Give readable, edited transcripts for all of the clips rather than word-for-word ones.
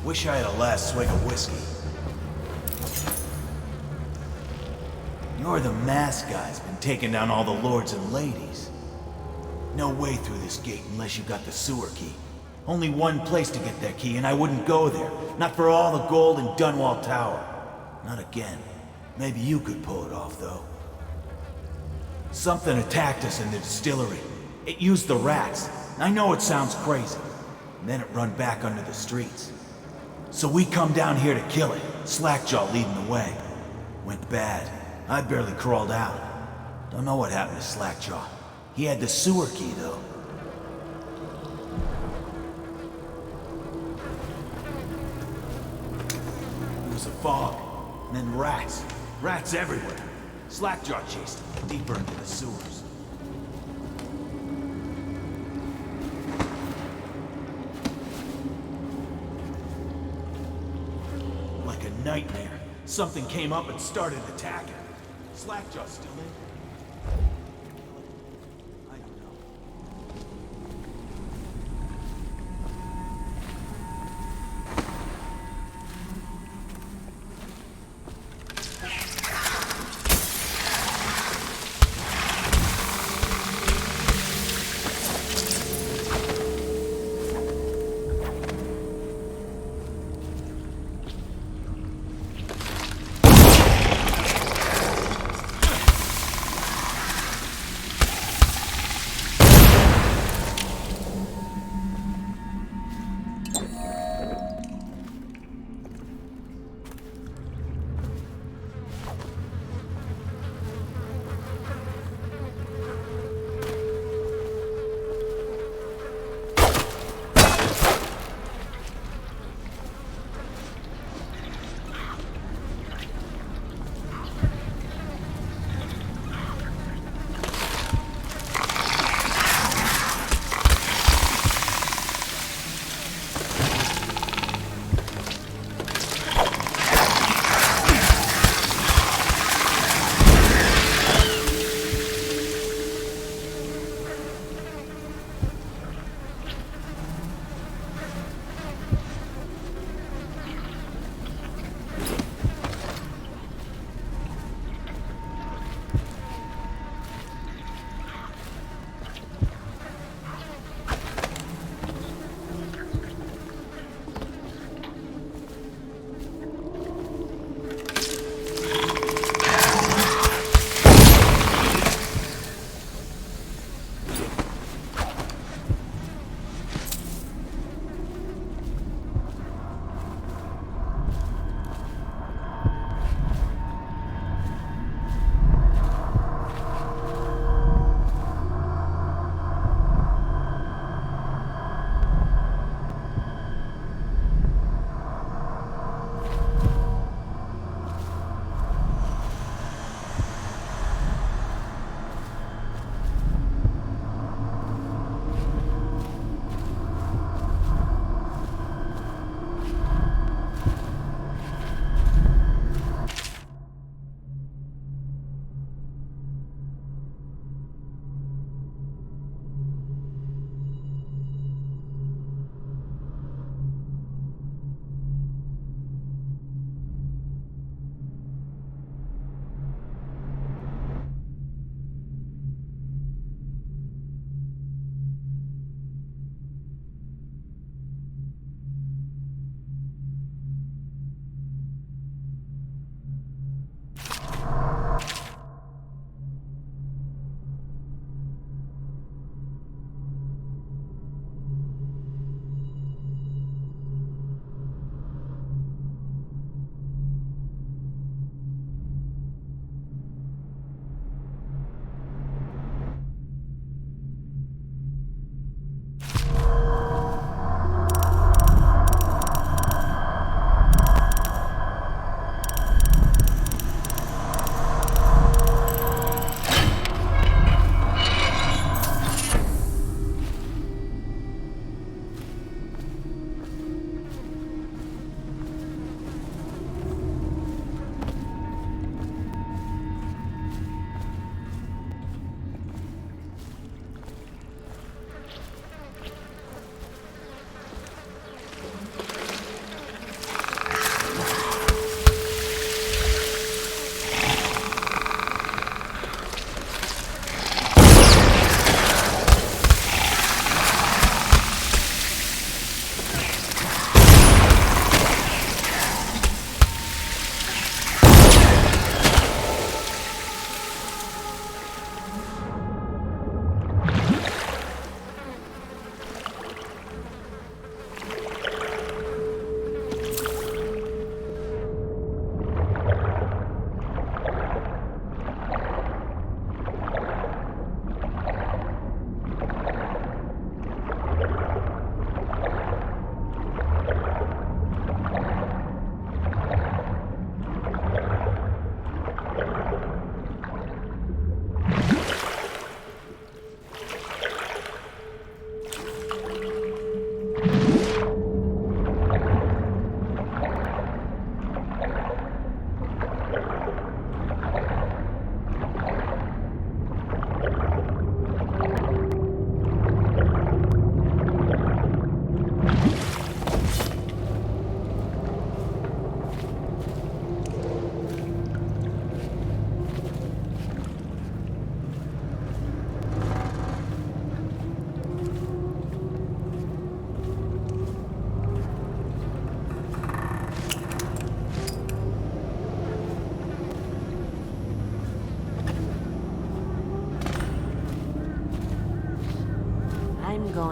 Wish I had a last swig of whiskey. You're the masked guy's been taking down all the lords and ladies. No way through this gate unless you got the sewer key. Only one place to get that key, and I wouldn't go there. Not for all the gold in Dunwall Tower. Not again. Maybe you could pull it off, though. Something attacked us in the distillery. It used the rats. I know it sounds crazy. And then it run back under the streets. So we come down here to kill it. Slackjaw leading the way. Went bad. I barely crawled out. Don't know what happened to Slackjaw. He had the sewer key, though. It was a fog. And then rats. Rats everywhere. Slackjaw chased him deeper into the sewers. Like a nightmare. Something came up and started attacking. Slackjaw still in? I don't know.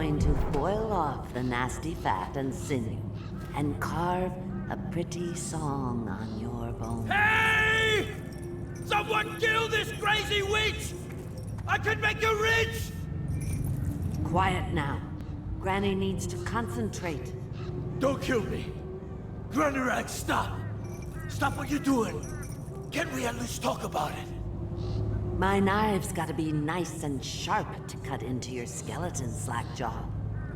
going to boil off the nasty fat and sinew and carve a pretty song on your bones. Hey! Someone kill this crazy witch! I can make her rich! Quiet now. Granny needs to concentrate. Don't kill me. Granny Rag, stop. Stop what you're doing. Can't we at least talk about it? My knives gotta be nice and sharp to cut into your skeleton, Slackjaw.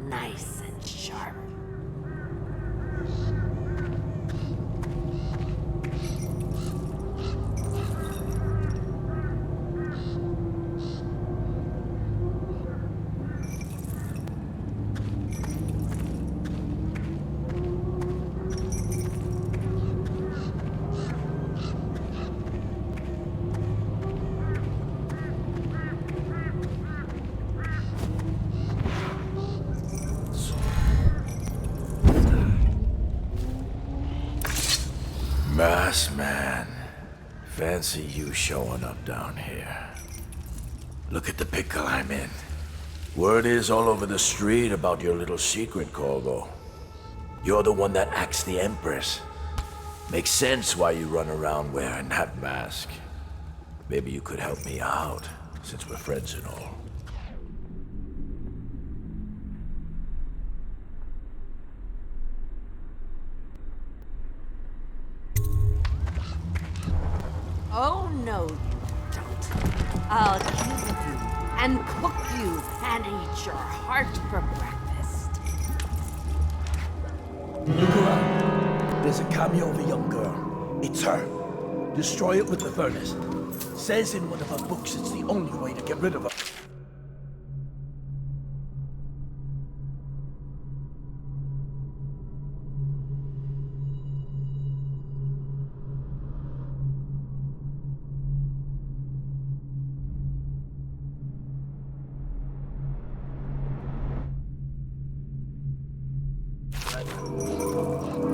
Nice and sharp. Masked man. Fancy you showing up down here. Look at the pickle I'm in. Word is all over the street about your little secret, Corvo. You're the one that axed the Empress. Makes sense why you run around wearing that mask. Maybe you could help me out, since we're friends and all. Oh, no, you don't. I'll kill you and cook you and eat your heart for breakfast. Look around. There's a cameo of a young girl. It's her. Destroy it with the furnace. Says in one of her books it's the only way to get rid of her.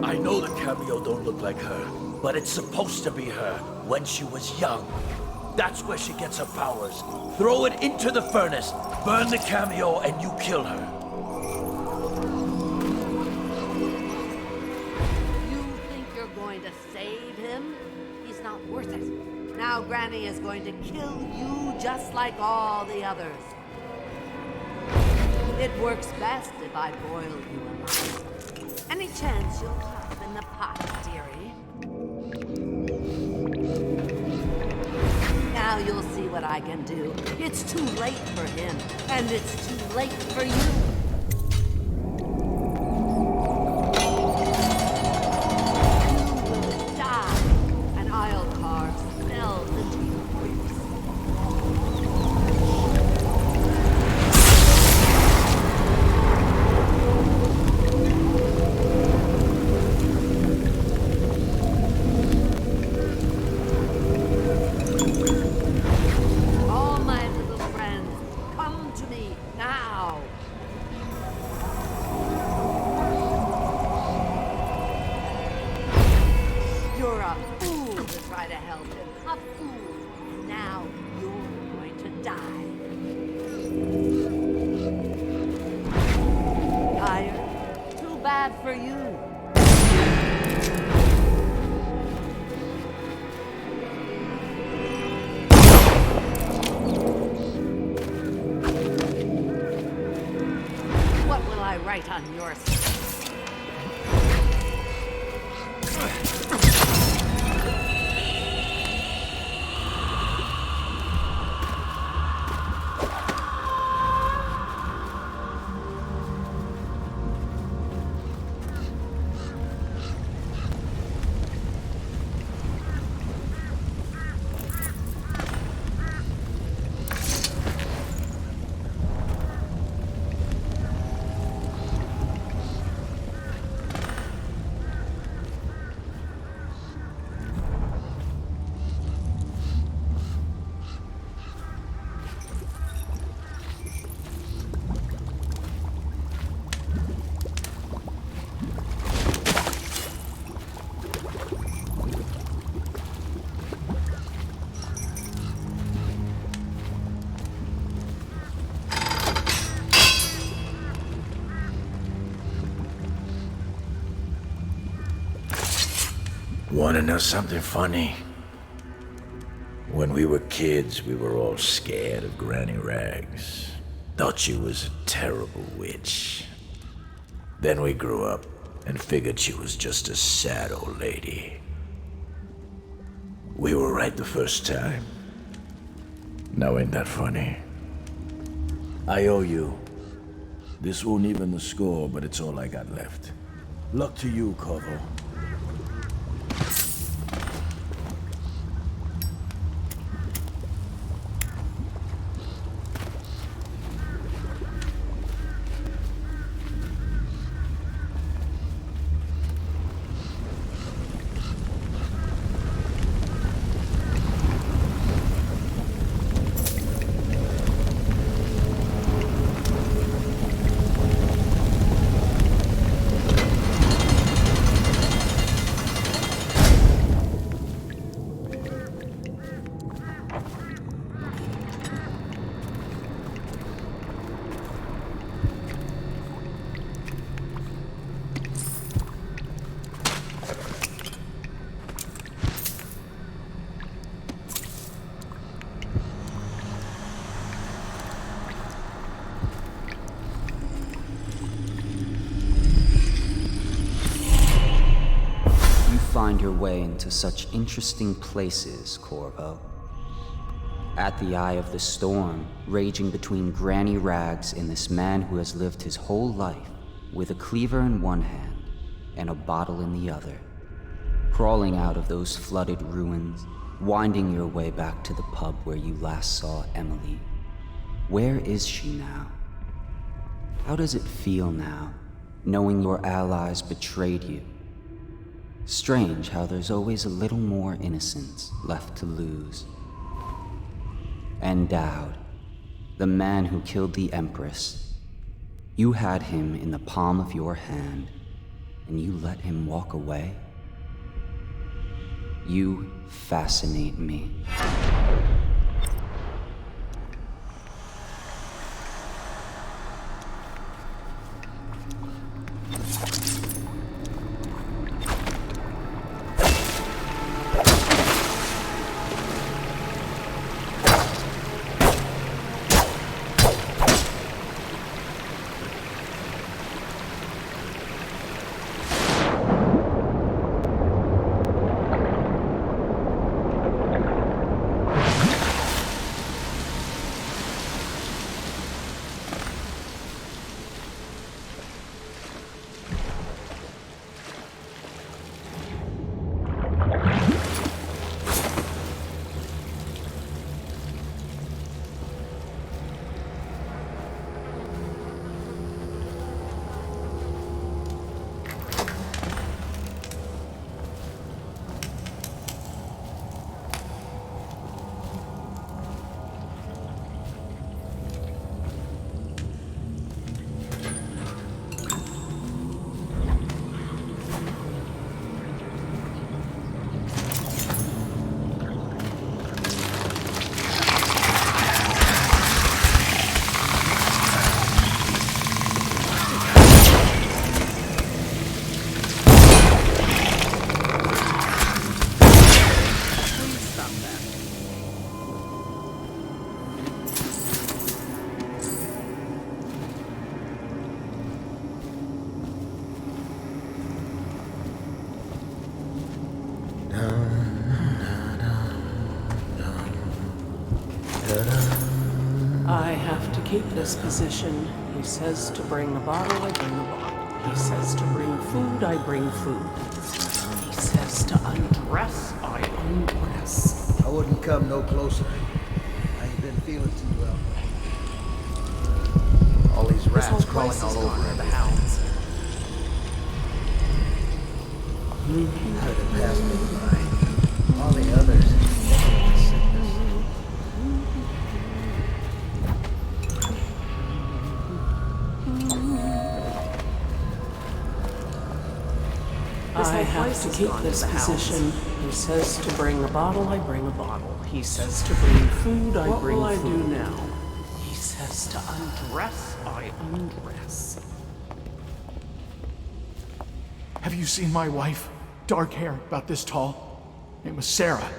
I know the cameo don't look like her, but it's supposed to be her when she was young. That's where she gets her powers. Throw it into the furnace, burn the cameo, and you kill her. You think you're going to save him? He's not worth it. Now Granny is going to kill you just like all the others. It works best if I boil you alive. Any chance you'll hop in the pot, dearie? Now you'll see what I can do. It's too late for him, and it's too late for you. You will die, and I'll carve spells into your ribs. All my little friends, come to me now. You're a fool to try to help him. A fool. And now you're going to die. Tired? Too bad for you. What will I write on your Wanna know something funny? When we were kids, we were all scared of Granny Rags. Thought she was a terrible witch. Then we grew up and figured she was just a sad old lady. We were right the first time. Now ain't that funny? I owe you. This won't even the score, but it's all I got left. Luck to you, Corvo. Find your way into such interesting places, Corvo. At the eye of the storm, raging between Granny Rags and this man who has lived his whole life with a cleaver in one hand and a bottle in the other. Crawling out of those flooded ruins, winding your way back to the pub where you last saw Emily. Where is she now? How does it feel now, knowing your allies betrayed you? Strange how there's always a little more innocence left to lose. And Dowd, the man who killed the Empress. You had him in the palm of your hand, and you let him walk away? You fascinate me. I have to keep this position. He says to bring a bottle, I bring a bottle. He says to bring food, I bring food. He says to undress, I undress. I wouldn't come no closer. I ain't been feeling too well. All these This whole rats crawling place all is over gone to everything. hounds. Heard it pass me by. All the others. Sickness. I have to keep this position. He says to bring a bottle, I bring a bottle. He says to bring food, I bring food. What will I do now? He says to undress, I undress. Have you seen my wife? dark hair, about this tall. Name was Sarah.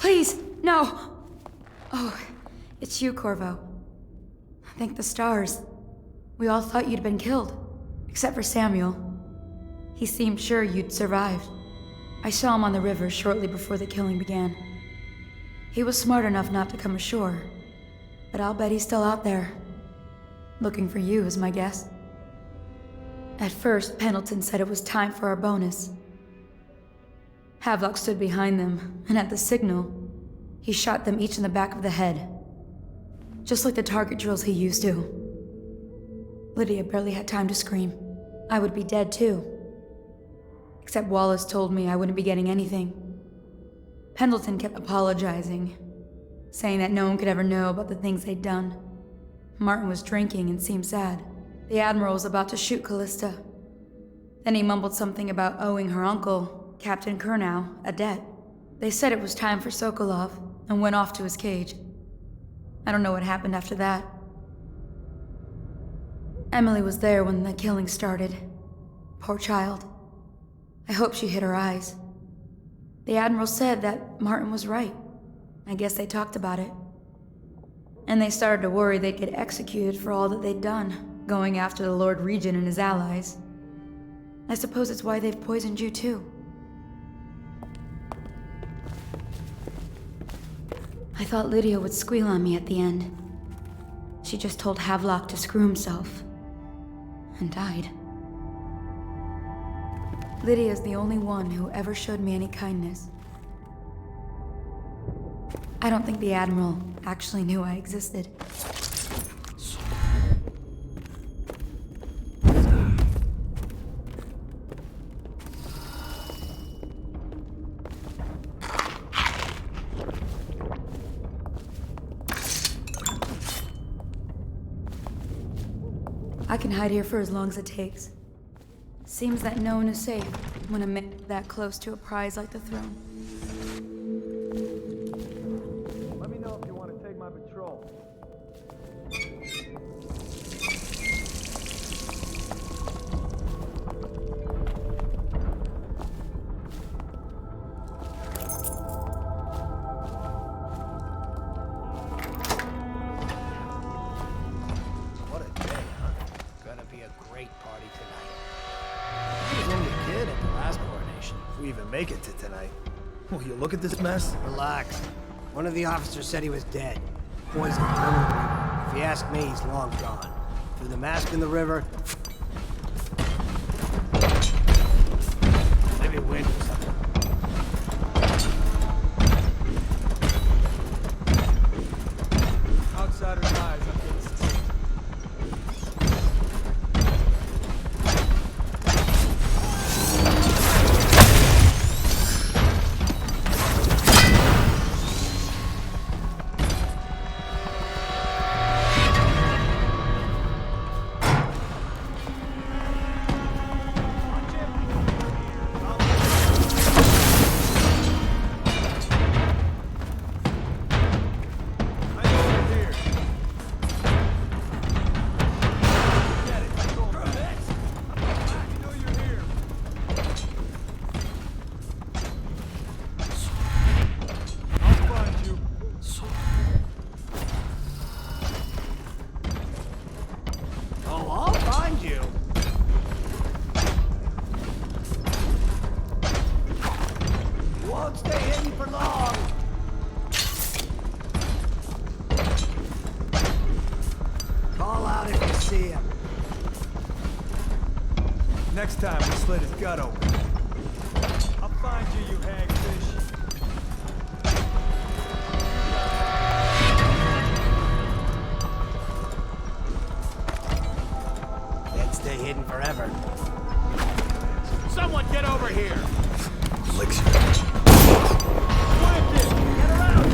Please, no! Oh, it's you, Corvo. Thank the stars. We all thought you'd been killed, except for Samuel. He seemed sure you'd survived. I saw him on the river shortly before the killing began. He was smart enough not to come ashore, but I'll bet he's still out there. Looking for you is my guess. At first, Pendleton said it was time for our bonus. Havelock stood behind them, and at the signal, he shot them each in the back of the head. Just like the target drills he used to. Lydia barely had time to scream. I would be dead too. Except Wallace told me I wouldn't be getting anything. Pendleton kept apologizing, saying that no one could ever know about the things they'd done. Martin was drinking and seemed sad. The Admiral was about to shoot Callista. Then he mumbled something about owing her uncle, Captain Kurnow, a debt. They said it was time for Sokolov, and went off to his cage. I don't know what happened after that. Emily was there when the killing started. Poor child. I hope she hid her eyes. The Admiral said that Martin was right. I guess they talked about it. And they started to worry they'd get executed for all that they'd done, going after the Lord Regent and his allies. I suppose it's why they've poisoned you too. I thought Lydia would squeal on me at the end. She just told Havelock to screw himself. and died. Lydia's the only one who ever showed me any kindness. I don't think the Admiral actually knew I existed. I can hide here for as long as it takes. Seems that no one is safe when I'm that close to a prize like the throne. Let me know if you want to take my patrol. What a day, huh? Gonna be a great party tonight. I was only a kid at the last coronation. If we even make it to tonight. Will you look at this mess? Relax. One of the officers said he was dead. Poisoned down the river. If you ask me, he's long gone. Threw the mask in the river. Maybe wind or something. Outsider's eyes up here. Next time, we slit his gut open. I'll find you, you hagfish. They'd stay hidden forever. Someone get over here! Licks you. Get around!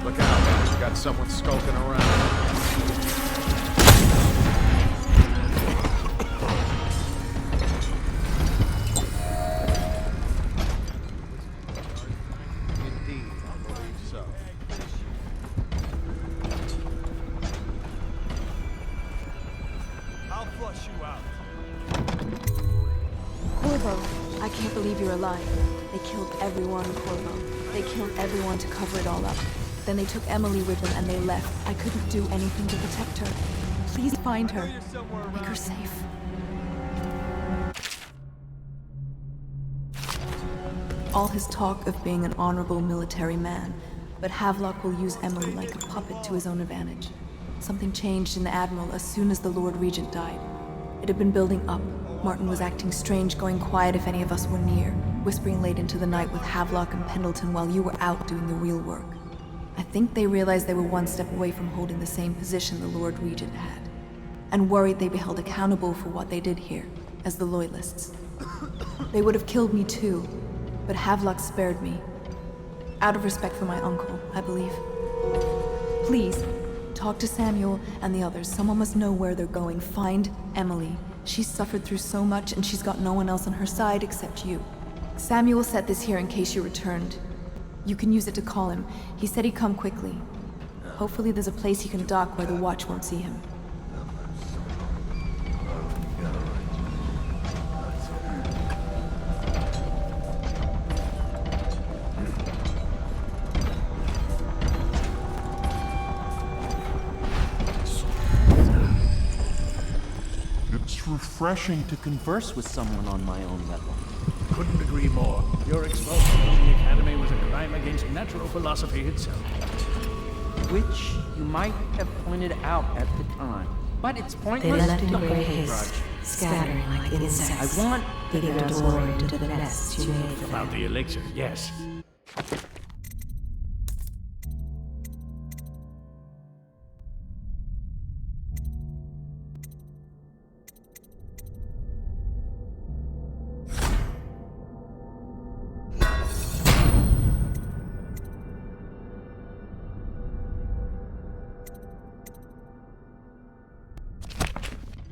Look out, man. We got someone skulking around. Indeed, I believe so. I'll flush you out. Corvo, I can't believe you're alive. They killed everyone, Corvo. They killed everyone to cover it all up. Then they took Emily with them and they left. I couldn't do anything to protect her. Please find her. Make her safe. All his talk of being an honorable military man, but Havelock will use Emily like a puppet to his own advantage. Something changed in the Admiral as soon as the Lord Regent died. It had been building up. Martin was acting strange, going quiet if any of us were near, whispering late into the night with Havelock and Pendleton while you were out doing the real work. I think they realized they were one step away from holding the same position the Lord Regent had, and worried they'd be held accountable for what they did here, as the Loyalists. They would have killed me too, but Havelock spared me. Out of respect for my uncle, I believe. Please, talk to Samuel and the others. Someone must know where they're going. Find Emily. She's suffered through so much and she's got no one else on her side except you. Samuel set this here in case you returned. You can use it to call him. He said he'd come quickly. Hopefully there's a place he can dock where the watch won't see him. It's refreshing to converse with someone on my own level. Couldn't agree more. Your expulsion from the Academy was a crime against natural philosophy itself. which you might have pointed out at the time. But it's They pointless left in to great hold a haste, grudge. scattering like insects, I want leaving to glory into the nests you made for them. About the elixir, yes.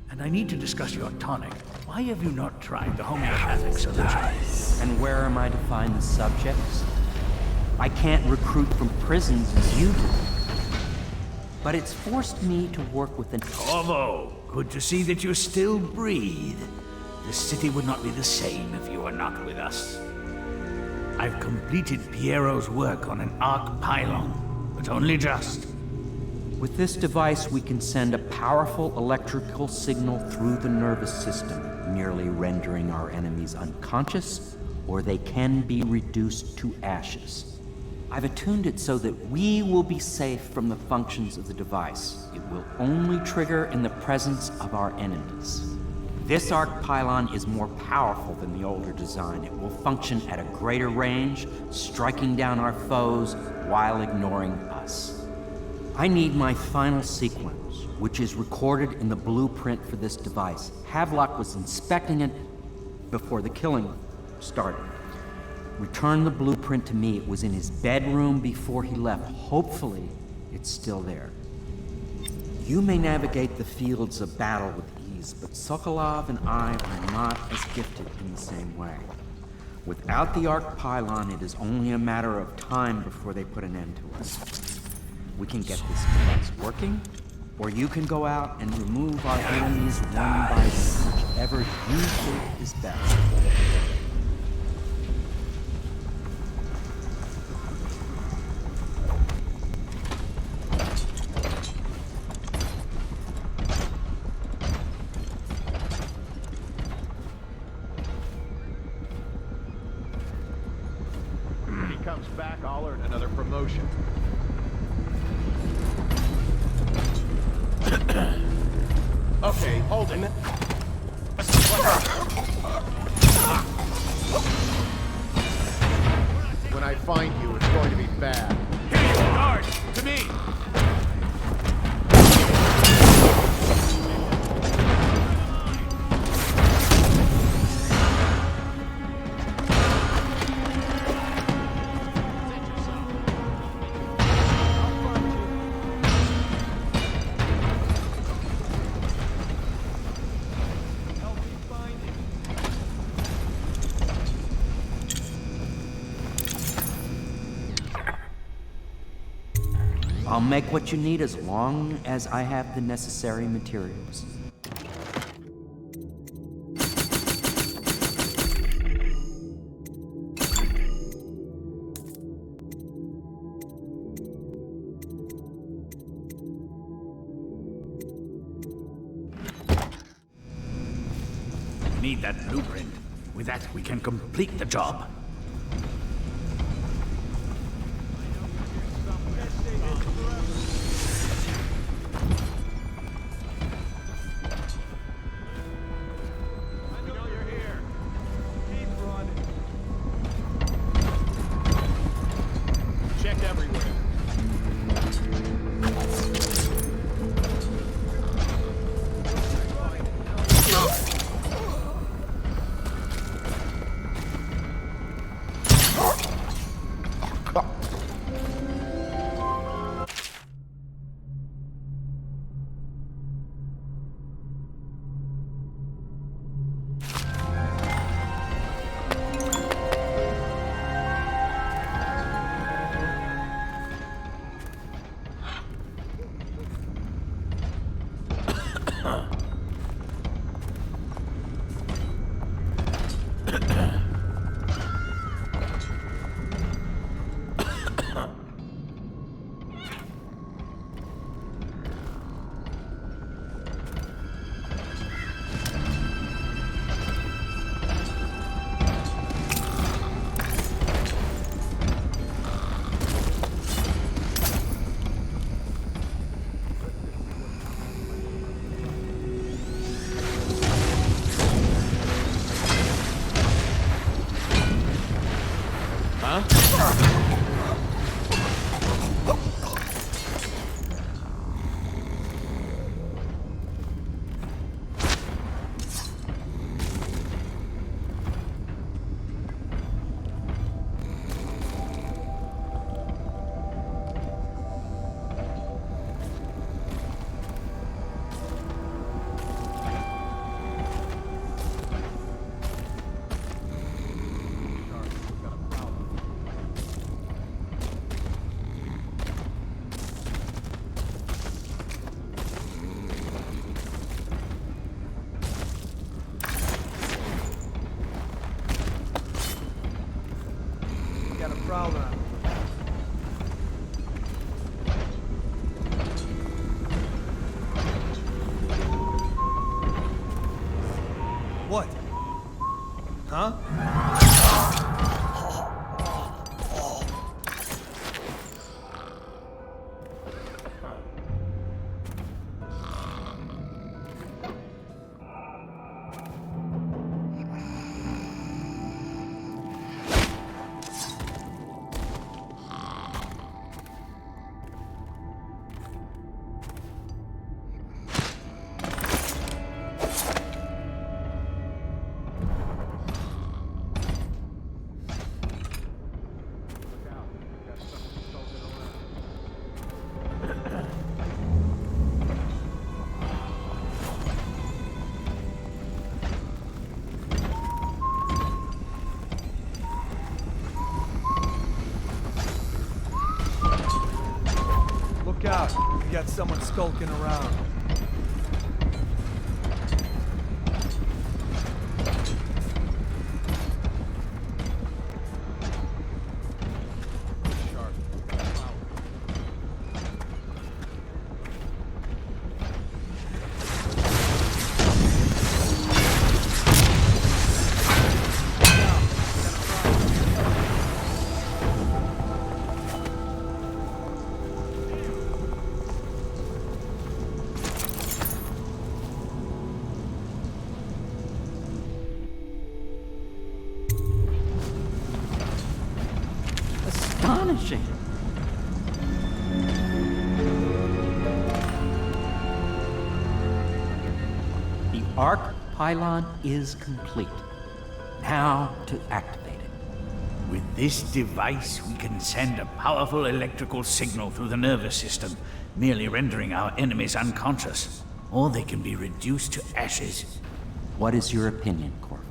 And I need to discuss your tonic. Why have you not tried the homeopathic solution? And where am I to find the subjects? I can't recruit from prisons as you do. But it's forced me to work with an... Corvo, good to see that you still breathe. The city would not be the same if you were not with us. I've completed Piero's work on an arc pylon, but only just. With this device, we can send a powerful electrical signal through the nervous system, nearly rendering our enemies unconscious, or they can be reduced to ashes. I've attuned it so that we will be safe from the functions of the device. It will only trigger in the presence of our enemies. This arc pylon is more powerful than the older design. It will function at a greater range, striking down our foes while ignoring us. I need my final sequence, which is recorded in the blueprint for this device. Havelock was inspecting it before the killing started. Return the blueprint to me. It was in his bedroom before he left. Hopefully, it's still there. You may navigate the fields of battle with ease, but Sokolov and I are not as gifted in the same way. Without the arc pylon, it is only a matter of time before they put an end to us. We can get this device working, or you can go out and remove our enemies one by one, whichever you think is best. When he comes back, I'll earn another promotion. Okay, hold it. When I find you, it's going to be bad. Here, guard! To me! I'll make what you need as long as I have the necessary materials. We need that blueprint. With that, we can complete the job. Check everywhere. out. We got someone skulking around. Astonishing. The arc pylon is complete. Now to activate it. With this device, we can send a powerful electrical signal through the nervous system, merely rendering our enemies unconscious. Or they can be reduced to ashes. What is your opinion, Corvo?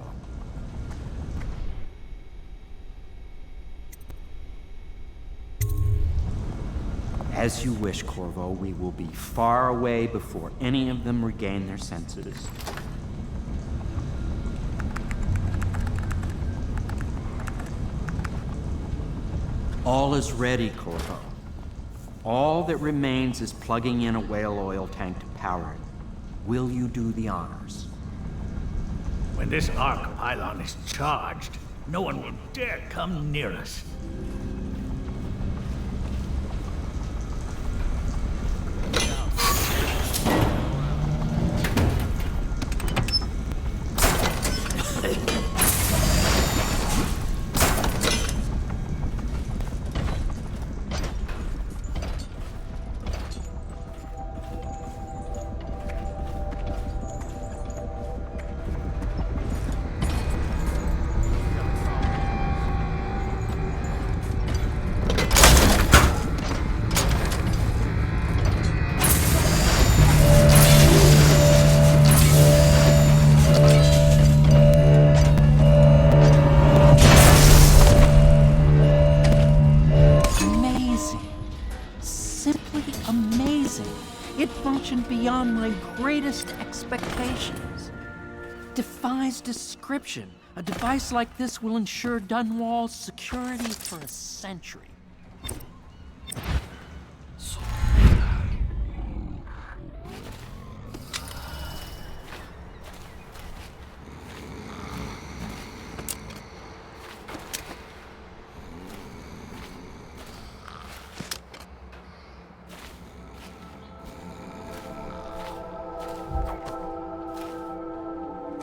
As you wish, Corvo. We will be far away before any of them regain their senses. All is ready, Corvo. All that remains is plugging in a whale oil tank to power it. Will you do the honors? When this arc pylon is charged, no one will dare come near us. Beyond my greatest expectations. Defies description. A device like this will ensure Dunwall's security for a century.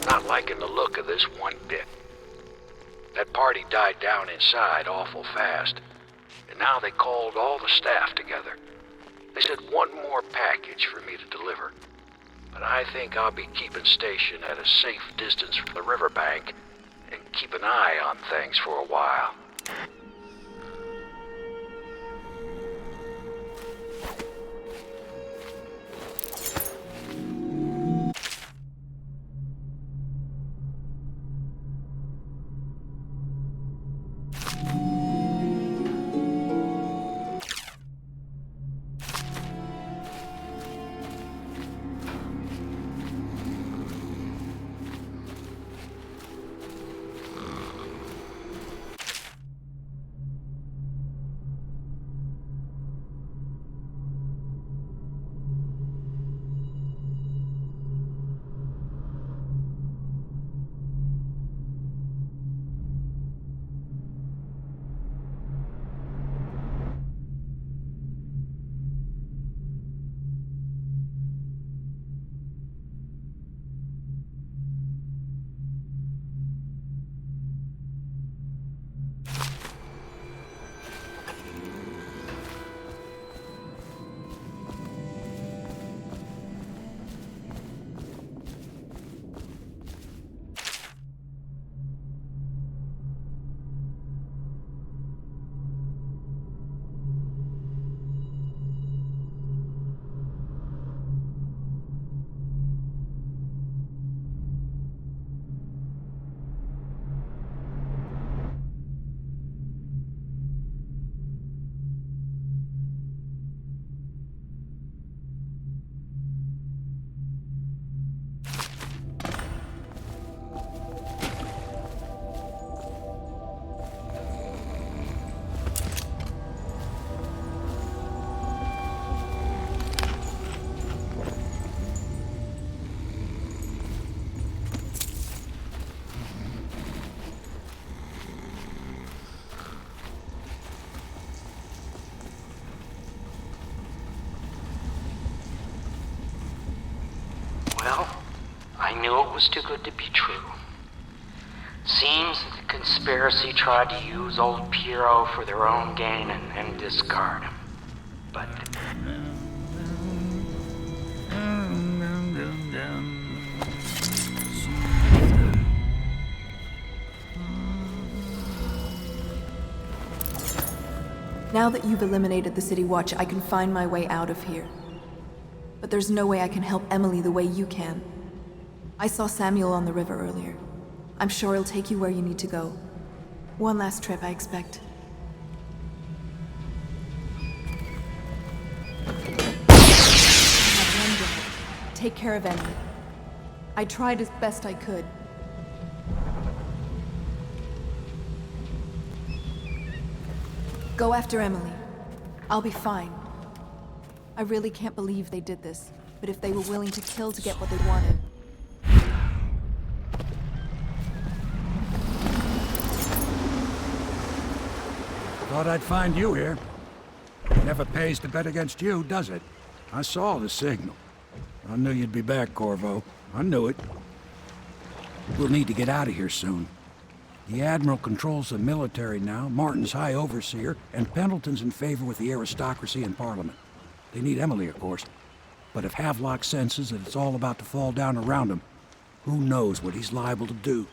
Not liking the look of this one bit. That party died down inside awful fast, and now they called all the staff together. They said one more package for me to deliver, but I think I'll be keeping station at a safe distance from the riverbank and keep an eye on things for a while. knew it was too good to be true. Seems that the conspiracy tried to use old Piero for their own gain and discard him. But... Now that you've eliminated the City Watch, I can find my way out of here. But there's no way I can help Emily the way you can. I saw Samuel on the river earlier. I'm sure he'll take you where you need to go. One last trip, I expect. Have one day. Take care of Emily. I tried as best I could. Go after Emily. I'll be fine. I really can't believe they did this, but if they were willing to kill to get what they wanted... Thought I'd find you here. It never pays to bet against you, does it? I saw the signal. I knew you'd be back, Corvo. I knew it. We'll need to get out of here soon. The Admiral controls the military now, Martin's High Overseer, and Pendleton's in favor with the aristocracy and Parliament. They need Emily, of course. But if Havelock senses that it's all about to fall down around him, who knows what he's liable to do?